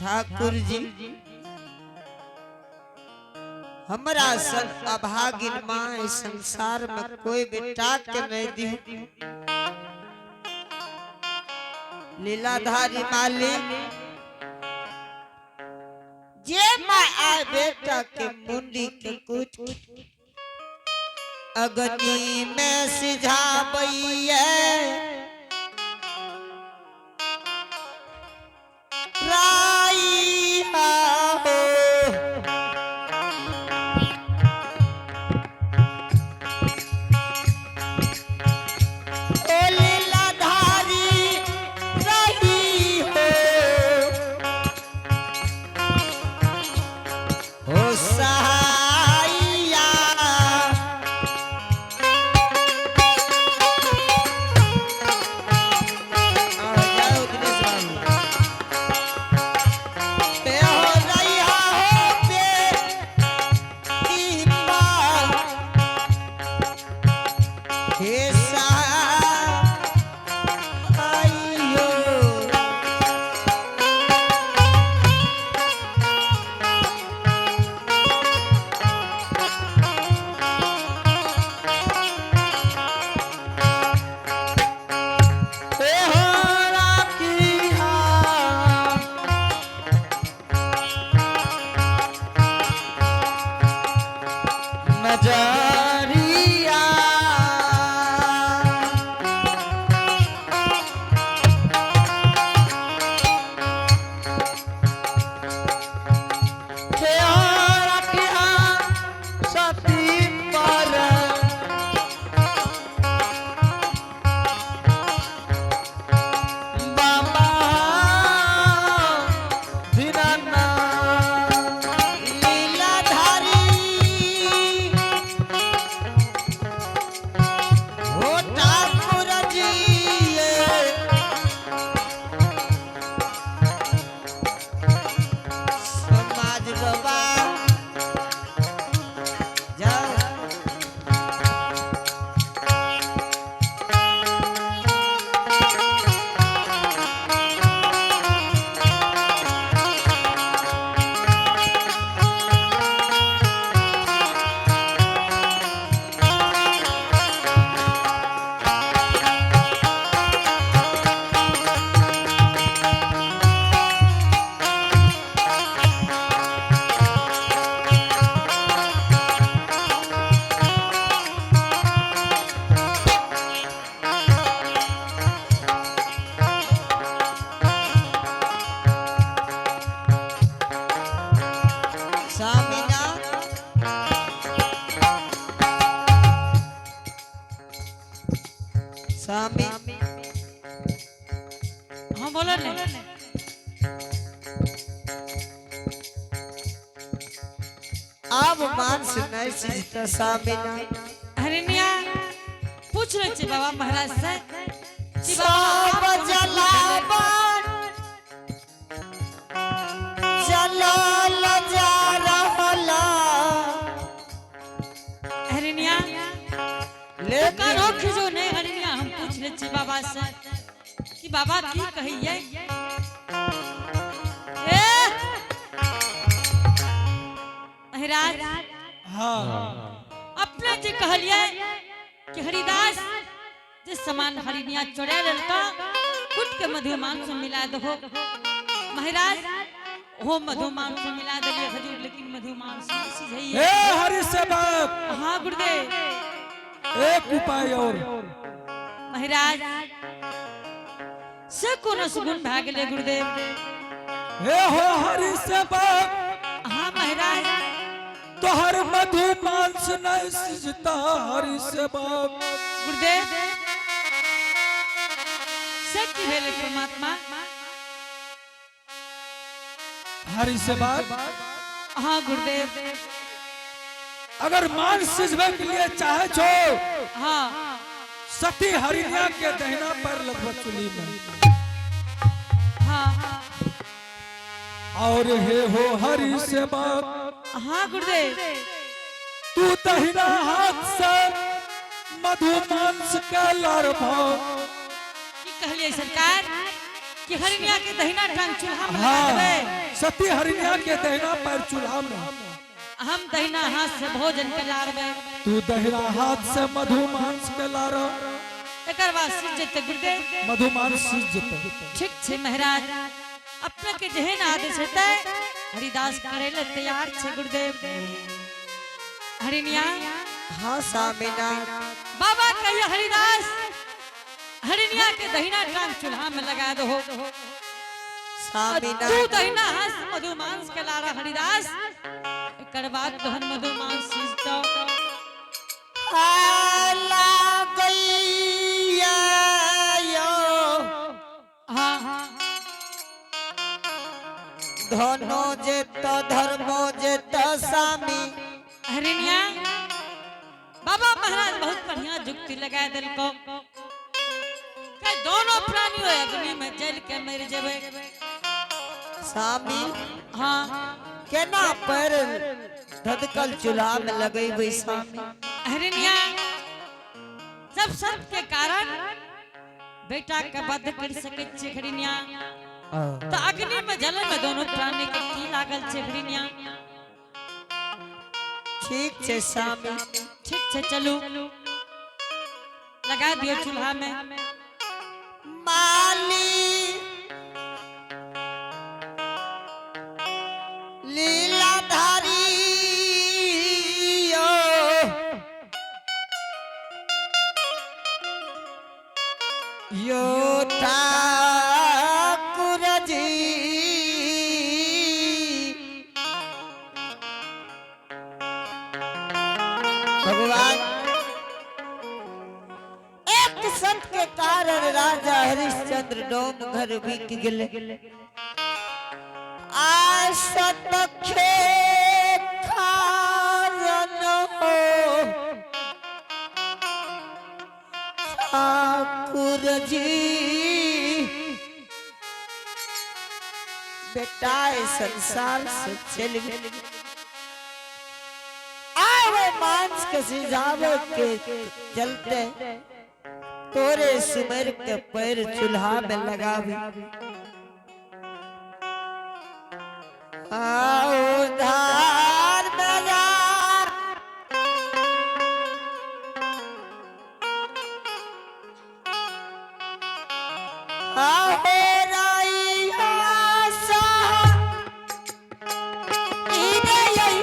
ठाकुर जी हमारा सब अभागिन माँ संसार में कोई बेटा के नहीं दी। लीलाधारी मालिक जे माँ आए बेटा के मुंडी के कुछ अग्नि में सिझाबैया स्वामी हाँ बोलो ने अब मान सुनाई सीता स्वामी ना हरिनिया पूछ रहे थे बाबा महाराज से कि सब जलावन जलाल जा रहला हरिनिया लेकिन रोक जो नहीं हरिनिया हम पूछ रहे थे बाबा से कि बाबा की कहिए महाराज हाँ अपने जे कहलिए कि हरिदास जे समान हरिनिया चोरे ललका कुट के मधुमान से मिला दो महाराज हो मधुमान से मिला दिए हजूर लेकिन मधुमान से सिझाइए ए हरि से बाप हाँ गुरुदेव एक उपाय और महाराज से कोनो सुगुन भाग ले गुरुदेव हे हो हरि से बाप हाँ महाराज तोहर मधुमान से नहीं सिजता हरि से बाप गुरुदेव सत्य है परमात्मा हरि से बाप हाँ गुरुदेव अगर मांस सिझबे के लिए चाहे छो हाँ सती हरिणिया के दहिना पैर लगभग चुली में हाँ और हे हो हरि से बात हाँ गुरुदेव तू दहिना हाथ से मधु मांस के लारभा की कहलिए सरकार कि हरिणिया के दहिना टांग चूल्हा में लगा हाँ देबे। सती हरिणिया के दहिना पैर चूल्हा में हम दहिना हाथ से भोजन के लारबे तू दहिना हाथ से मधु मांस के लारो एकर बाद सिर जते गुरुदेव मधु मांस सीज जते ठीक छे महाराज अपने के जेहन आदेश हेतै हरिदास करे ले तैयार छे गुरुदेव हरिणिया हाँ स्वामीनाथ बाबा कहिए हरिदास हरिणिया के दहिना टांग चूल्हा में लगा दो तू स्वामीनाथ दहिना हाथ से मधु मांस के लारा हरिदास एकर बाद तोहन मधु मांस सीज दो आला गैया यो हाँ धनो जेत धर्मो जेत स्वामी हरिणिया बाबा महाराज बहुत बढ़िया जुक्ति लगा दिल को कई दोनों प्राणियों अग्नि में जल के मर जेबे स्वामी हाँ केना पर धधकल चूल्हा में लगे हुई स्वामी हरिणिया जब सब के कारण बेटा के वध कर सके छे हरिणिया तो अग्नि में जल में दोनों प्राणी के की लागल छे हरिणिया ठीक छे स्वामी ठीक छे चलू लगा दियो चूल्हा में माली लीलाधारी यो ठाकुर जी भगवान एक संत के कारण राजा हरिश्चंद्र डोम घर बिक गेले आसत खे खारन हो ठाकुर जी बेटा इस संसार से चल गए आवे मांस के सिझावे के चलते तोरे सुमेर के पैर चूल्हा में लगावे आओ धार मेरा आओ राइया सा इने यही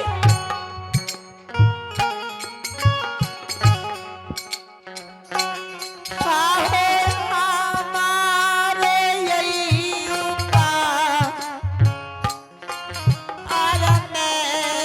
में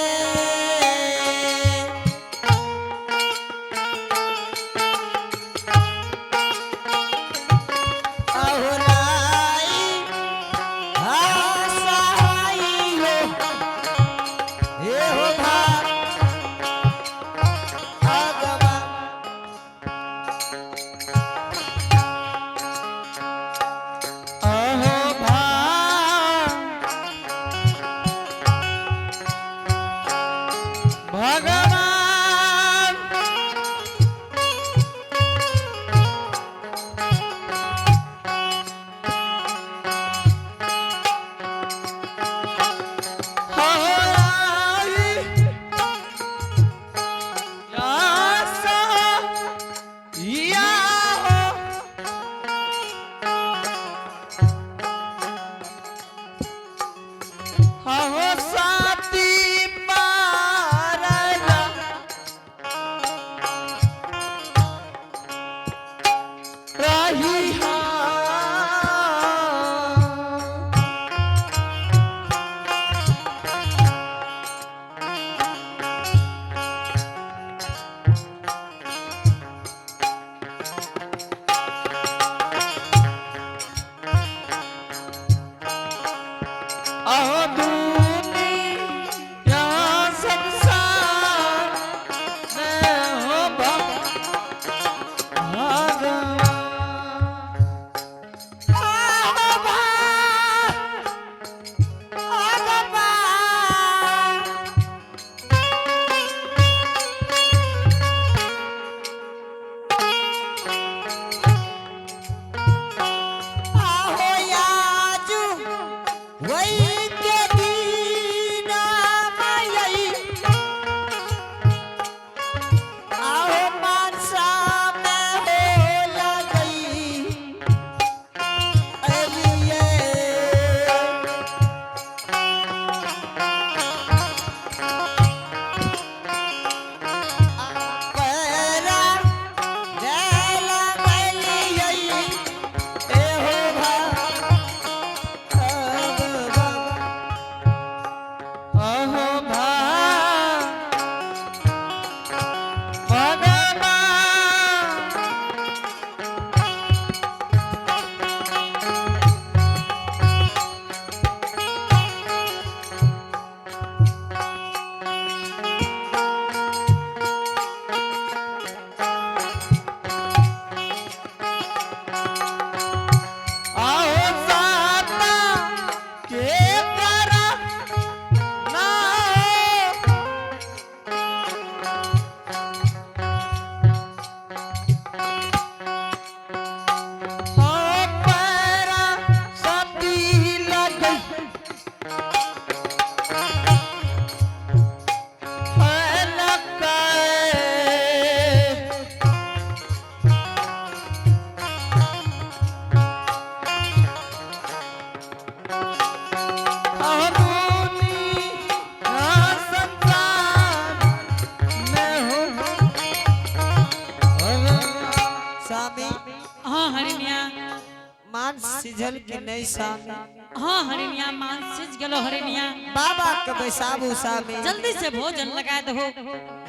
सिझल के नहीं सामी हाँ हरिनिया मांस सिझ गेलो हरिनिया बाबा के बैसाबू सामी जल्दी से भोजन लगा दो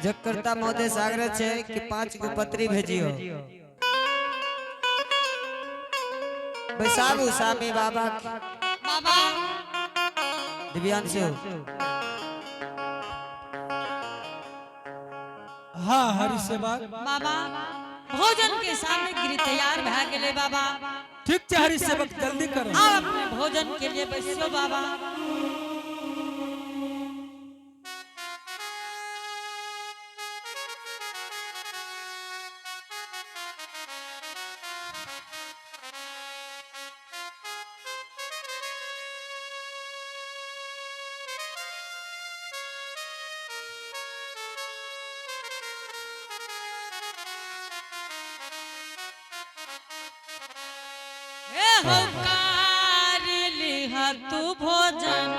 जकर्ता महोदय सागर छे कि 5 गो पत्री भेजियो बैसाबू सामी बाबा के। बाबा दिव्यांशु हाँ हरि सेवा बाबा भोजन के सामग्री तैयार भा गेले बाबा ठीक है हरि सेवक जल्दी करो आप अपने भोजन के लिए बैसियो बाबा ए होकार लिहा तू भोजन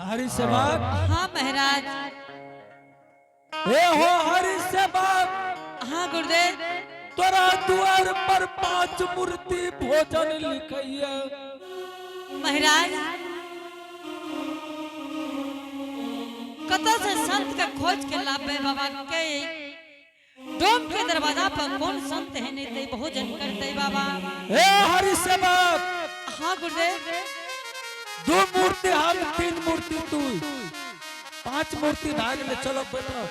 हरि सेवा हाँ महाराज हे हो हरि सेवा हाँ गुरुदेव तोरा द्वार पर 5 मूर्ति भोजन लिखैया महाराज कतौ से संत का खोज के लाभे बाबा के डोम के दरवाजा पर कौन संत है नहीं ते भोजन करते बाबा हे हरि सेवा हाँ गुरुदेव 2 मूर्ति हम 3 मूर्ति तू 5 मूर्ति भाग ले चलो बेटा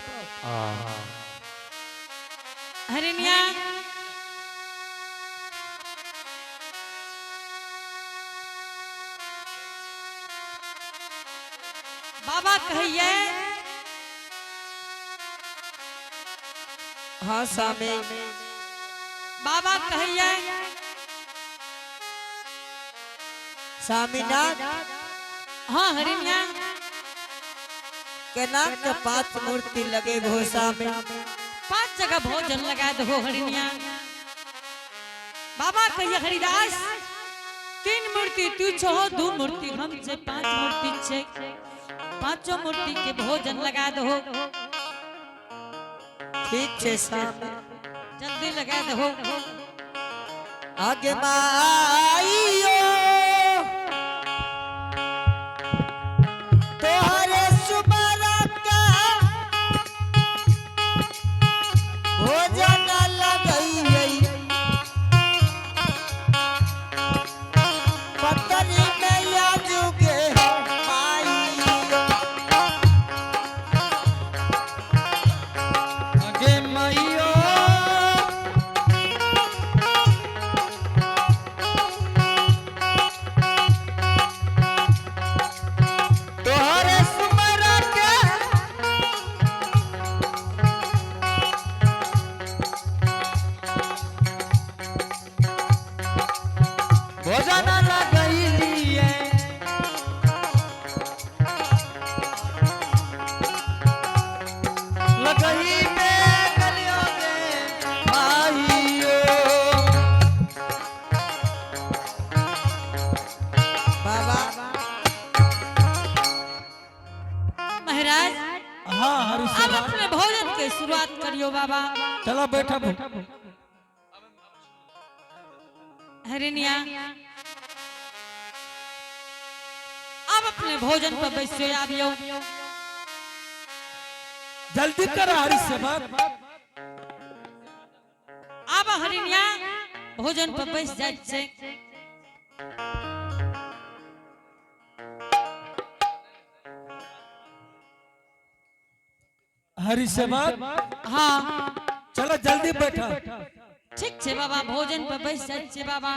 हरिनिया बाबा कहिए हाँ सामी बाबा कहिए स्वामीनाथ हाँ हरिनिया के नाम के 5 मूर्ति लगे घोषा में 5 जगह भोजन लगा दो हरिनिया बाबा कहिए हरिदास 3 मूर्ति तू छो 2 मूर्ति हम से 5 मूर्ति छे 5 मूर्ति के भोजन लगा दो ठीक छे सामी जल्दी लगा दो आगे माइयो तोहरे सुबरा का भोजन लगई पतरी में या जुगे माइयो आगे माइयो हाँ हरी अब सेवा अपने भोजन के शुरुआत करियो बाबा। चलो बैठा हरिनिया अब अपने भोजन पर बैठो आबियो। जल्दी कर हरी सेवा अब हरिनिया भोजन पर बैठ जाय छै। हरी सेवा हाँ चलो जल्दी बैठा ठीक छै बाबा, भोजन पर बैठ जाय छै बाबा।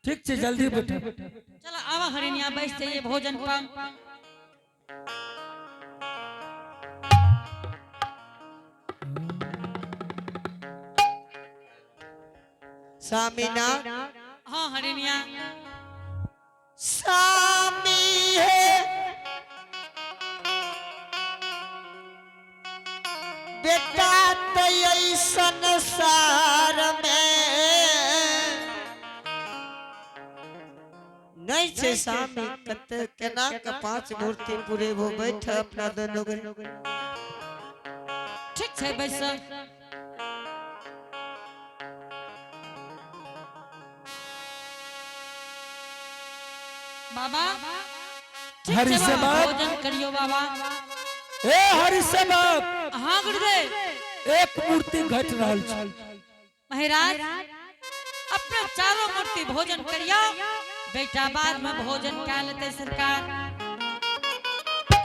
ठीक है जल्दी बैठा चलो अब हरिनिया बैठ जाइए भोजन पर। सामिना हाँ हरिनिया सामी है बेटा तय संसार में नहीं छे सामी कत केना के पांच मूर्ति पूरे वो बैठ अपना दोनों ठीक छै बैस। बाबा ठीक हरि छै से बाबा, बात। भोजन करियो बाबा। ए हरी सेवा हाँ गुरुदेव। एक मूर्ति घट रहल छै महाराज अपने चारों मूर्ति भोजन करियो, बेटा बाद में भोजन क्या लेते सरकार।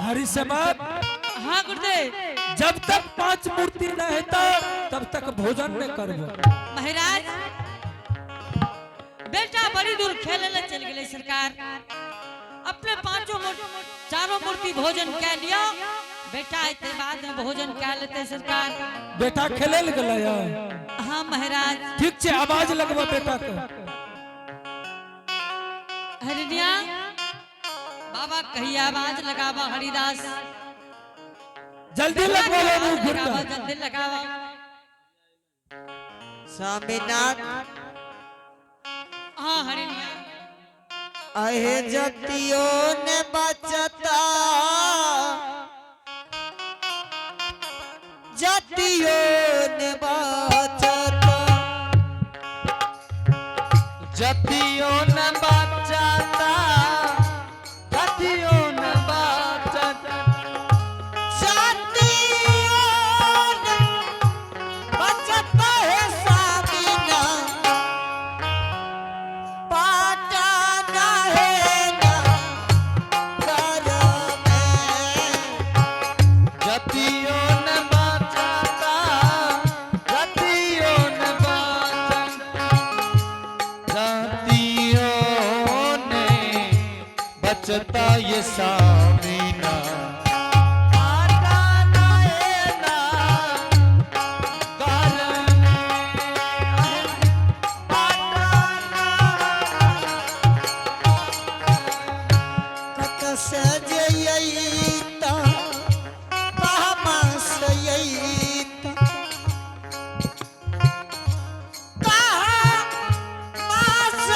हरी सेवा हाँ गुरुदेव। जब तक पांच मूर्ति न हेता तब तक भोजन न करबो। महाराज बेटा बड़ी दूर खेले ले चल गए सरकार, अपने चारों मूर्ति भोजन क्या लियो, बेटा इतने बाद में भोजन क्या लेते सरकार। बेटा खेले ल गेलै हाँ महाराज। ठीक छै आवाज लगबो बेटा के। हरिनिया बाबा कही आवाज लगावा हरिदास। जल्दी लगवा लो लगावा, घुरता जल्दी लगावा। स्वामीनाथ हाँ हरिनिया अहे जतियों ने बचता जतियों ने बचता जतियों ने बचता जतियों ने बचता जतियों ने बचता है सामीना पाटाना है ना घर में जतियों ने बचता जतियों ने बचता ये सामीना पाटाना है ना घर में कत सजयता बामा सयता कहा मास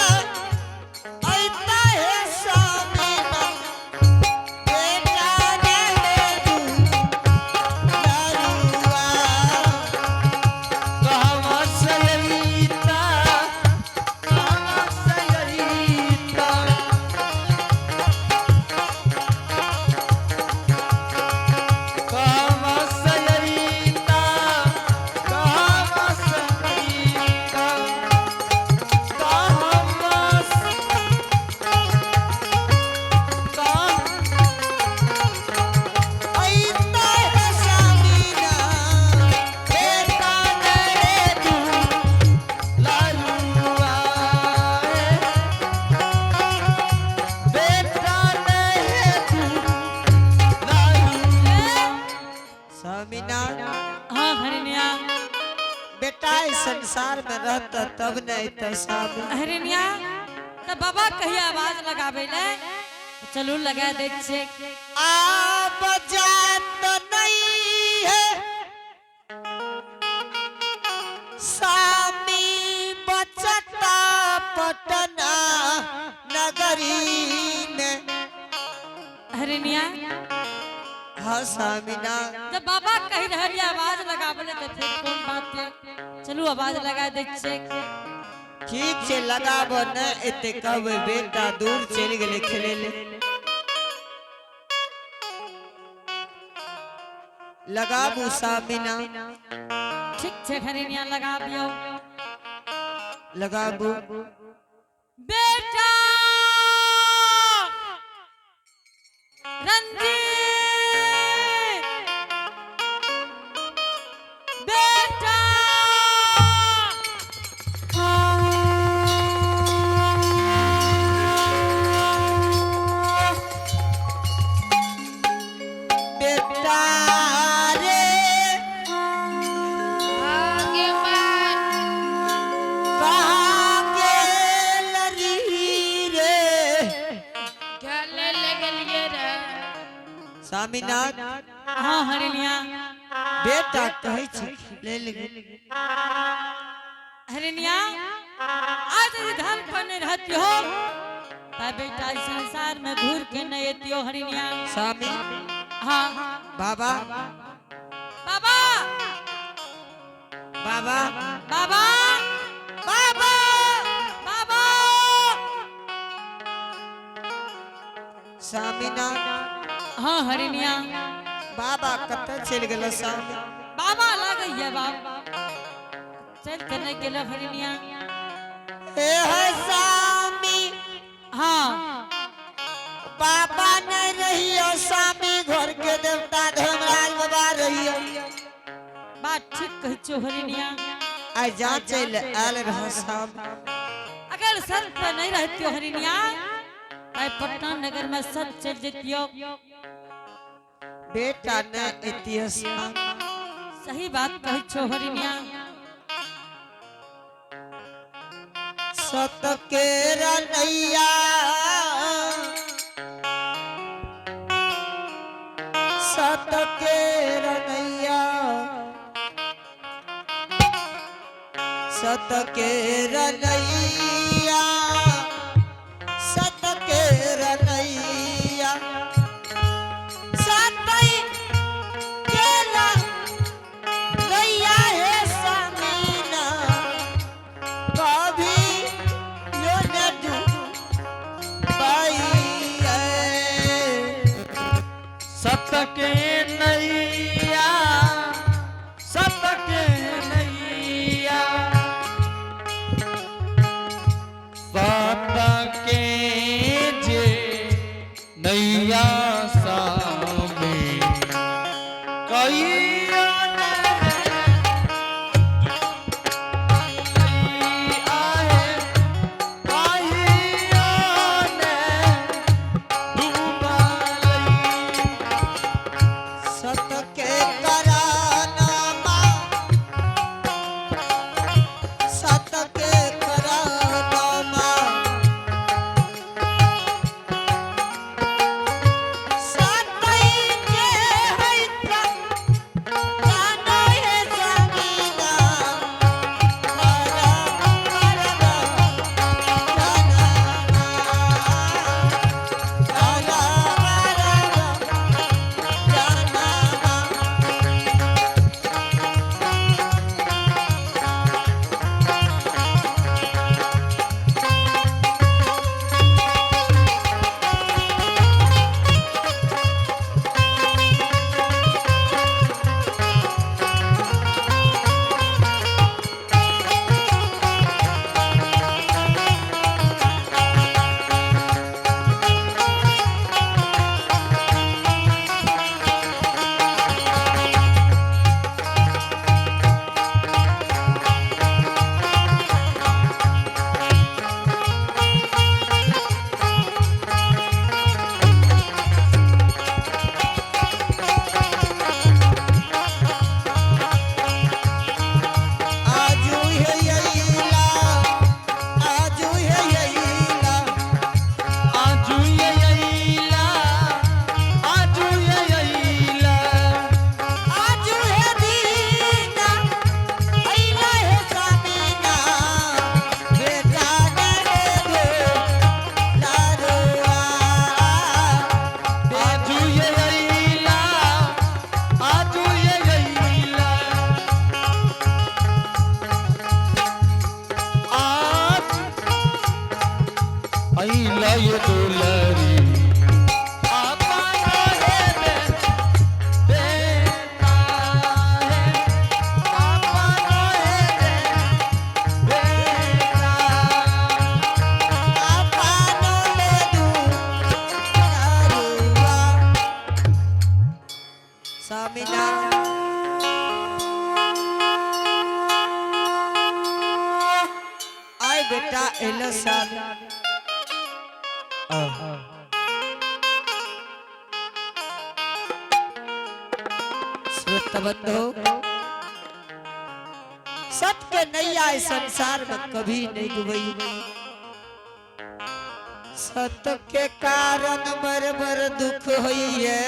ऐता है सामीना बेटा ने तू दारुआ कहा सयता कहा सयता स्वामीनाथ हाँ हरिनिया बेटा इस संसार में रहता तब नहीं तो स्वामी हरिनिया तो बाबा कही आवाज लगावे ले, चलू लगा दे छे। आप जात नहीं है स्वामी बचता पटना नगरी में हरिनिया हाँ सामिना जब बाबा कह रहे आवाज लगा बोले तो फिर कौन बात है। चलू आवाज लगा दे छे। ठीक से लगाबो न एते कब बेटा दूर चल गेले खेले ले लगाबू सामिना ठीक छे हरिनिया लगा दियो। लगाबू बेटा रंजीत बेटा बेटा रे कहाँ गेल रही रे सामिनाथ हाँ हरिनिया बेटा कहै छी ले ले हरिनिया आज धन पर नहीं रहती हो ता बेटा इस संसार में घूर के नहीं एती हो हरिनिया। सामी हाँ बाबा बाबा बाबा बाबा बाबा बाबा सामिनाथ हाँ हरिनिया बाबा कत चल गेल सामी बाबा लग है बाबा चल के नहीं गेल हरिनिया। ए है सामी हाँ बाबा नहीं रहियो सामी घर के देवता धर्मराज बाबा रहियो बात ठीक कह छो हरिनिया। आ जा चल आल रह साम अगर सच पे नहीं रहती हो हरिनिया तो पटना नगर में सच चल जेती हो। बेटा न इतिहास सही बात कह छो हरिनिया। सत के रनैया सत के रनैया सत के रनैया सत के रनैया सतई केला गैया है सामीना कभी यो न डूबाई सत के नैया सत के नैया सत के जे नैया सामे कहिया सत के करानामा सत के करानामा सतई के है जानो बेटा एलो साल श्रोत बंधु सबके नैया इस संसार में कभी नहीं डूबी। सत के कारण मर दुख हुई है,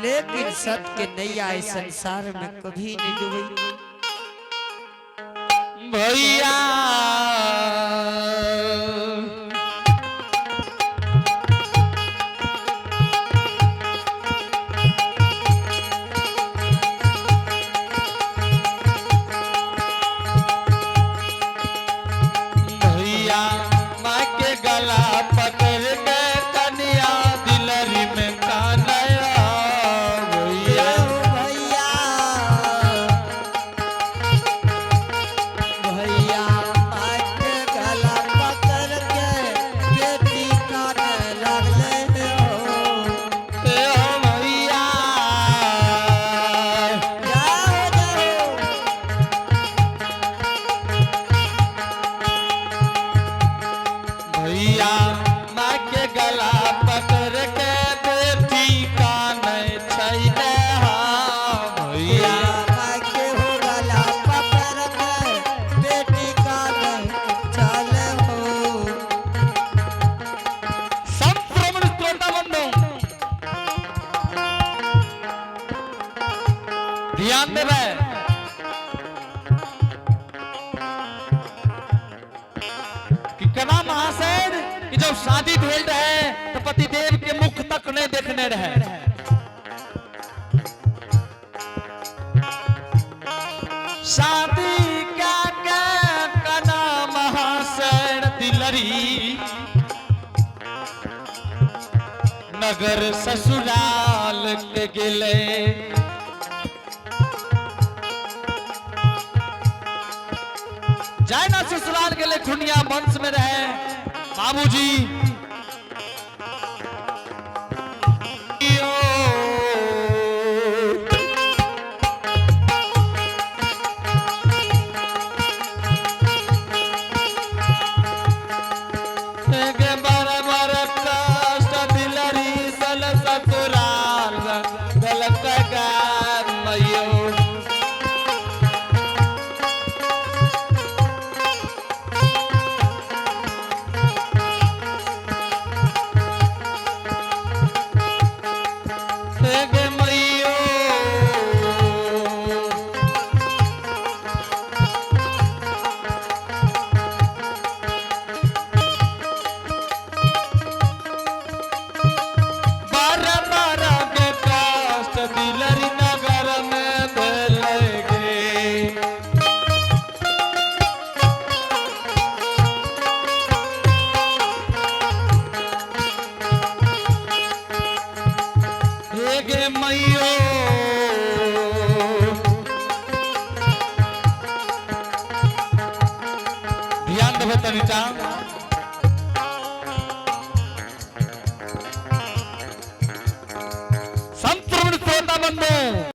लेकिन सत के नैया इस संसार में कभी नहीं डूबी। भैया ध्यान देवे कि कना महाशय कि जब शादी भेल रहे तो पति देव के मुख तक नहीं देखने रहे। शादी क्या कना महाशय दिलरी नगर ससुराल के गिले जाए ना ससुराल के लिए खुनिया वंश में रहे बाबूजी ध्यान देवे तनी संपूर्ण श्रोता बंधु